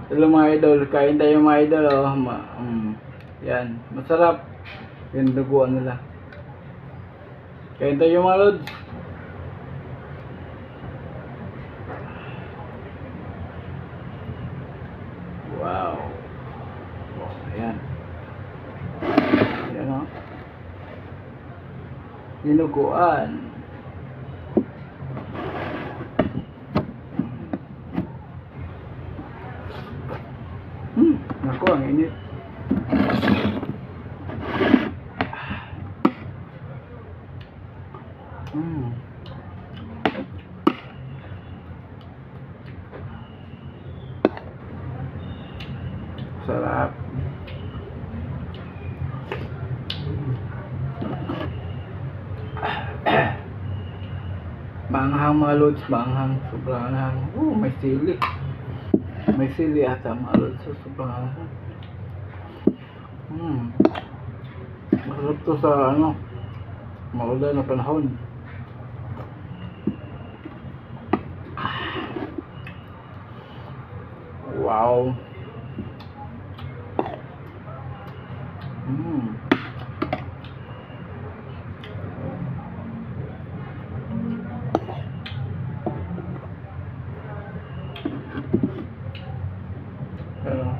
Hello mga idol, kain tayo mga idol oh. Yan, masarap yung duguan nila. Kain tayo mga lods. Wow. Ayan. Ayan oh. Dinuguan. Naku, ang init. Sarap. Maanghang mga lods, maanghang. Sobrang anghang. May sili. May sili ata mga lods. Sobrang anghang. Masarap to sa maulan na panahon. Wow. Pero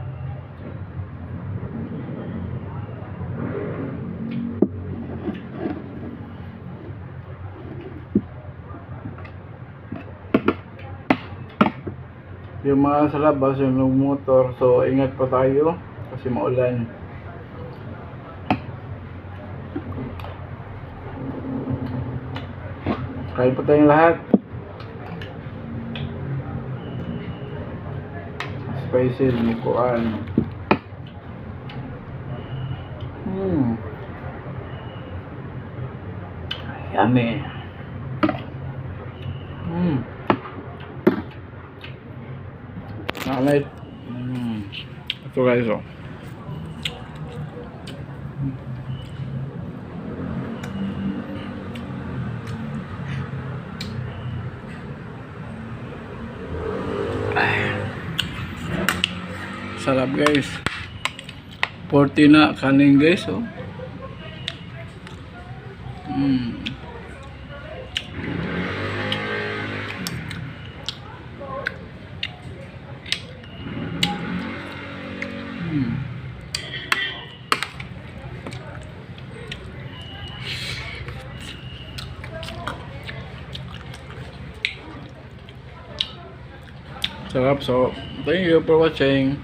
yung mga sa labas yung motor, so ingat pa tayo kasi maulan. Kain pa tayong lahat. Spicy dinuguan. Yummy. Alright. Ito guys oh. Sarap guys. 40 na kanin guys oh. Sarap. So thank you for watching.